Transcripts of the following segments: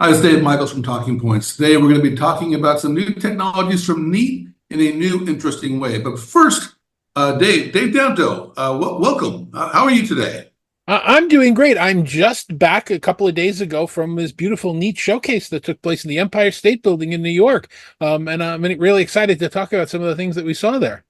Hi, it's Dave Michels from TalkingPointz. Today we're going to be talking about some new technologies from Neat in a new, interesting way. But first, Dave Danto, welcome. How are you today? I'm doing great. I'm just back a couple of days ago from this beautiful Neat showcase that took place in the Empire State Building in New York. And I'm really excited to talk about some of the things that we saw there.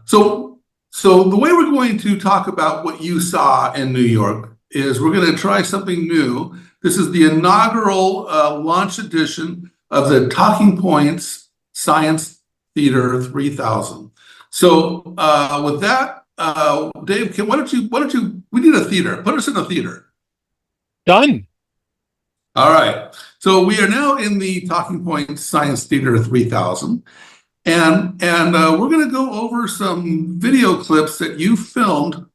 So the way we're going to talk about what you saw in New York is we're going to try something new. This is the inaugural launch edition of the TalkingPointz Science Theater 3000. So with that, Dave, we need a theater. Put us in a theater. Done. All right. So we are now in the TalkingPointz Science Theater 3000. And we're going to go over some video clips that you filmed.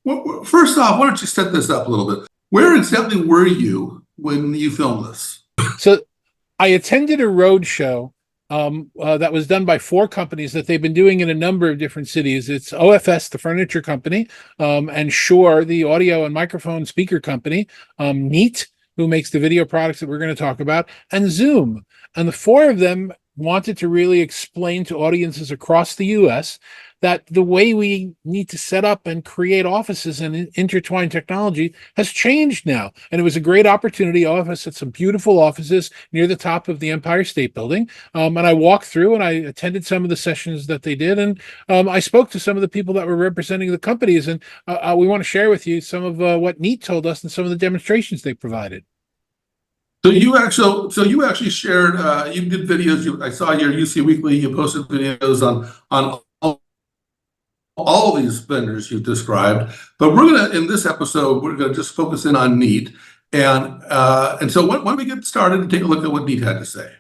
First off, why don't you set this up a little bit? Where exactly were you when you filmed this? So I attended a road show that was done by four companies that they've been doing in a number of different cities. It's OFS, the furniture company, and Shure, the audio and microphone speaker company, Neat, who makes the video products that we're going to talk about, and Zoom. And the four of them wanted to really explain to audiences across the US that the way we need to set up and create offices and intertwine technology has changed now. And it was a great opportunity. OFS had some beautiful offices near the top of the Empire State Building. And I walked through and I attended some of the sessions that they did. And I spoke to some of the people that were representing the companies. And we want to share with you some of what Neat told us and some of the demonstrations they provided. So you actually shared. You did videos. I saw your UC Weekly. You posted videos on all these vendors you described. But in this episode, we're gonna just focus in on Neat. And so why don't we get started and take a look at what Neat had to say?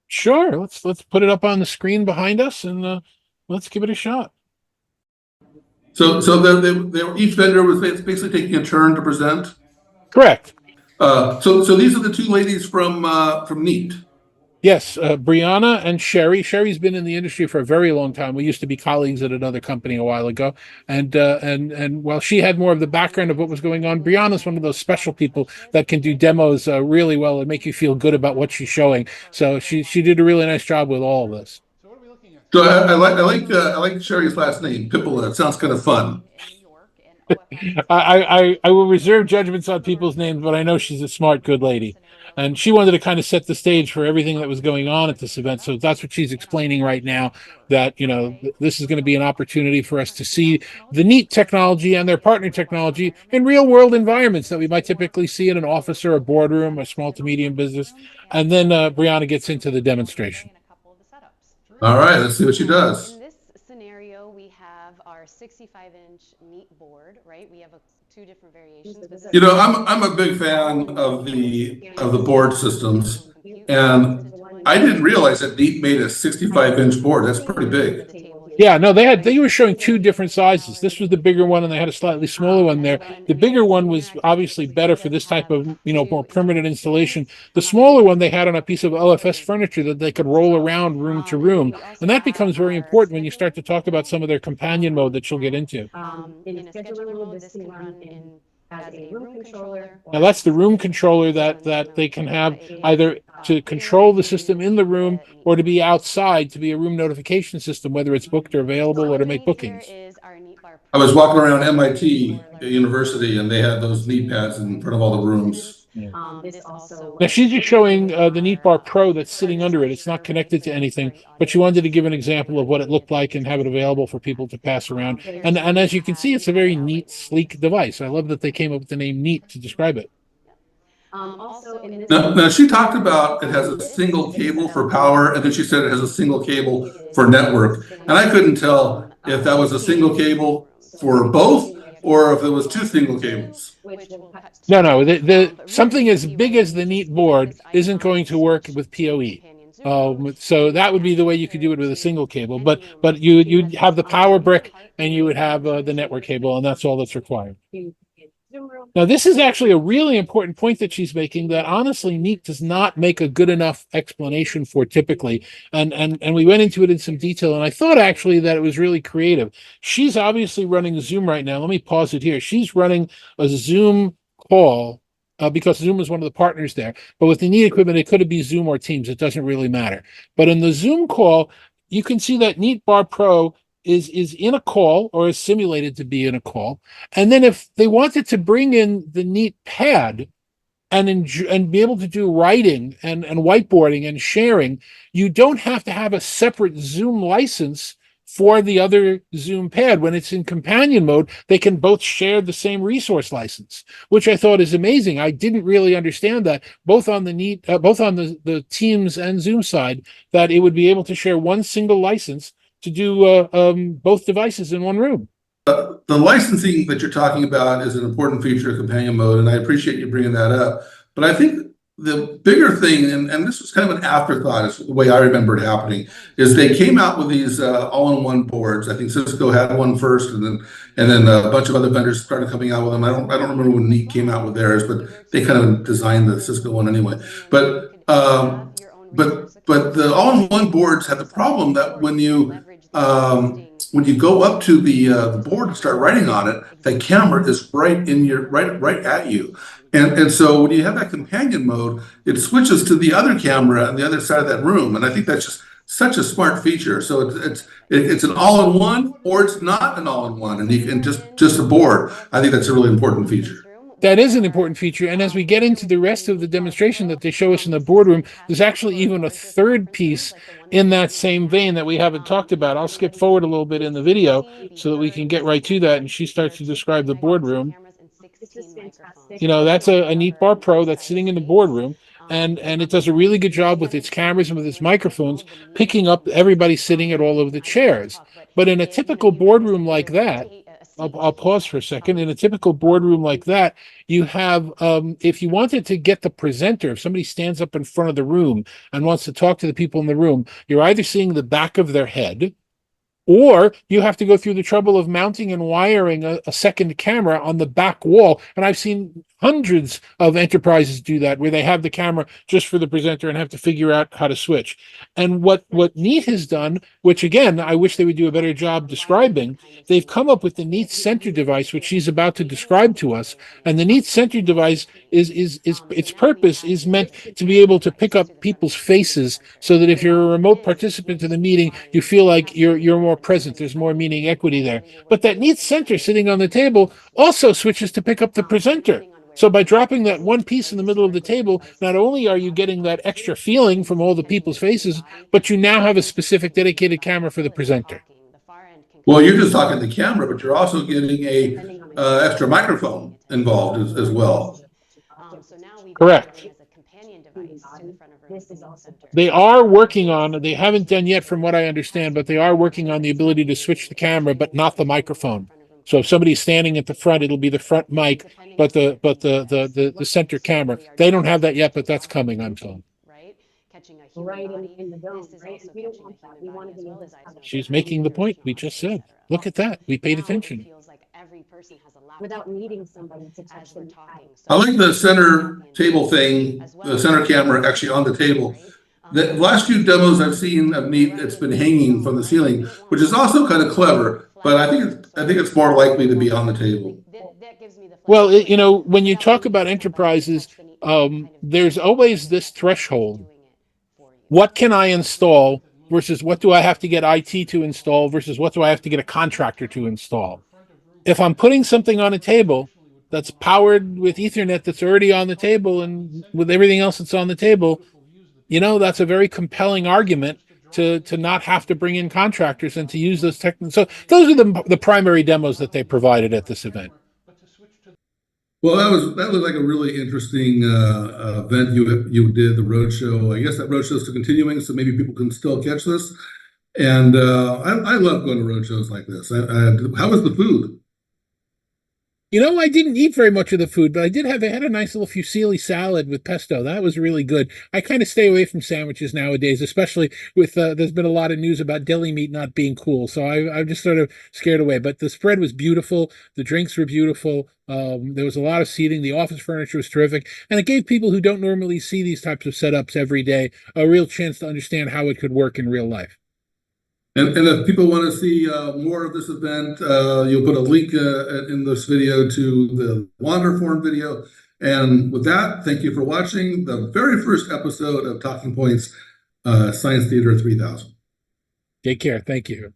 Sure. Let's put it up on the screen behind us and let's give it a shot. So each vendor was basically taking a turn to present. Correct. So these are the two ladies from Neat. Yes, Brianna and Sherry. Sherry's been in the industry for a very long time. We used to be colleagues at another company a while ago, and while she had more of the background of what was going on, Brianna's one of those special people that can do demos really well and make you feel good about what she's showing. So she did a really nice job with all of this. So I like Sherry's last name, Pippola. It sounds kind of fun. I will reserve judgments on people's names, but I know she's a smart, good lady. And she wanted to kind of set the stage for everything that was going on at this event. So that's what she's explaining right now, that, this is going to be an opportunity for us to see the Neat technology and their partner technology in real world environments that we might typically see in an office or a boardroom, a small to medium business. And then Brianna gets into the demonstration. All right, let's see what she does. In this scenario, we have our 65-inch Neat board, right? We have two different variations. I'm a big fan of the board systems, and I didn't realize that Neat made a 65-inch board. That's pretty big. Yeah, no, they were showing two different sizes. This was the bigger one, and they had a slightly smaller one there. The bigger one was obviously better for this type of, more permanent installation. The smaller one they had on a piece of OFS furniture that they could roll around room to room. And that becomes very important when you start to talk about some of their companion mode that you'll get into. In a scheduler mode, this can run as a room controller. Now that's the room controller that they can have either to control the system in the room or to be outside to be a room notification system, whether it's booked or available or to make bookings. I was walking around MIT University and they had those Neat pads in front of all the rooms. Yeah. Now she's just showing the Neat Bar Pro that's sitting under it. It's not connected to anything, but she wanted to give an example of what it looked like and have it available for people to pass around. And as you can see, it's a very neat, sleek device. I love that they came up with the name Neat to describe it. Now, she talked about it has a single cable for power, and then she said it has a single cable for network. And I couldn't tell if that was a single cable for both or if it was two single cables. No, the something as big as the Neat board isn't going to work with PoE. So that would be the way you could do it with a single cable. But you'd have the power brick and you would have the network cable, and that's all that's required. Now, this is actually a really important point that she's making that honestly Neat does not make a good enough explanation for typically. And we went into it in some detail, and I thought actually that it was really creative. She's obviously running Zoom right now. Let me pause it here. She's running a Zoom call because Zoom is one of the partners there. But with the Neat equipment, it could be Zoom or Teams. It doesn't really matter. But in the Zoom call, you can see that Neat Bar Pro is in a call or is simulated to be in a call. And then if they wanted to bring in the Neat Pad and be able to do writing and whiteboarding and sharing, you don't have to have a separate Zoom license for the other Zoom pad. When it's in companion mode, they can both share the same resource license, which I thought is amazing. I didn't really understand that both on the Teams and Zoom side, that it would be able to share one single license to do both devices in one room. The licensing that you're talking about is an important feature of companion mode, and I appreciate you bringing that up. But I think the bigger thing, and this was kind of an afterthought, is the way I remember it happening, is they came out with these all-in-one boards. I think Cisco had one first, and then a bunch of other vendors started coming out with them. I don't remember when Neat came out with theirs, but they kind of designed the Cisco one anyway. But the all-in-one boards have the problem that when you go up to the board and start writing on it, the camera is right at you. And so when you have that companion mode, it switches to the other camera on the other side of that room. And I think that's just such a smart feature. So it's an all-in-one, or it's not an all-in-one, and you can just a board. I think that's a really important feature. That is an important feature. And as we get into the rest of the demonstration that they show us in the boardroom, there's actually even a third piece in that same vein that we haven't talked about. I'll skip forward a little bit in the video so that we can get right to that. And she starts to describe the boardroom. That's a Neat Bar Pro that's sitting in the boardroom. And it does a really good job with its cameras and with its microphones, picking up everybody sitting at all of the chairs. But in a typical boardroom like that, I'll pause for a second. In a typical boardroom like that, you have, if you wanted to get the presenter, if somebody stands up in front of the room and wants to talk to the people in the room, you're either seeing the back of their head, or you have to go through the trouble of mounting and wiring a second camera on the back wall. And I've seen hundreds of enterprises do that, where they have the camera just for the presenter and have to figure out how to switch. And what Neat has done, which again, I wish they would do a better job describing, they've come up with the Neat Center device, which she's about to describe to us. And the Neat Center device is its purpose is meant to be able to pick up people's faces, so that if you're a remote participant to the meeting, you feel like you're more present. There's more meaning equity there. But that Neat Center sitting on the table also switches to pick up the presenter. So by dropping that one piece in the middle of the table, not only are you getting that extra feeling from all the people's faces, but you now have a specific dedicated camera for the presenter. Well, you're just talking the camera, but you're also getting a extra microphone involved as well. Correct. They are working on, they haven't done yet from what I understand, but they are working on the ability to switch the camera, but not the microphone. So if somebody's standing at the front, it'll be the front mic, but the center camera. They don't have that yet, but that's coming, I'm told. Right in the dome, right? We don't want that. We want to be able to. She's making the point we just said. Look at that. We paid attention. Without needing somebody to touch them. I like the center table thing, the center camera actually on the table. The last few demos I've seen of Neat, it's been hanging from the ceiling, which is also kind of clever, but I think it's more likely to be on the table. Well, when you talk about enterprises, there's always this threshold. What can I install versus what do I have to get IT to install versus what do I have to get a contractor to install? If I'm putting something on a table that's powered with Ethernet that's already on the table and with everything else that's on the table, that's a very compelling argument to not have to bring in contractors and to use those techniques. So those are the primary demos that they provided at this event. Well, that was like a really interesting event you did, the roadshow. I guess that roadshow is still continuing, so maybe people can still catch this. And I love going to roadshows like this. How was the food? I didn't eat very much of the food, but I had a nice little fusilli salad with pesto. That was really good. I kind of stay away from sandwiches nowadays, especially with there's been a lot of news about deli meat not being cool. So I'm just sort of scared away. But the spread was beautiful. The drinks were beautiful. There was a lot of seating. The office furniture was terrific. And it gave people who don't normally see these types of setups every day a real chance to understand how it could work in real life. And if people want to see more of this event, you'll put a link in this video to the Wander Forum video. And with that, thank you for watching the very first episode of Talking Points Science Theater 3000. Take care. Thank you.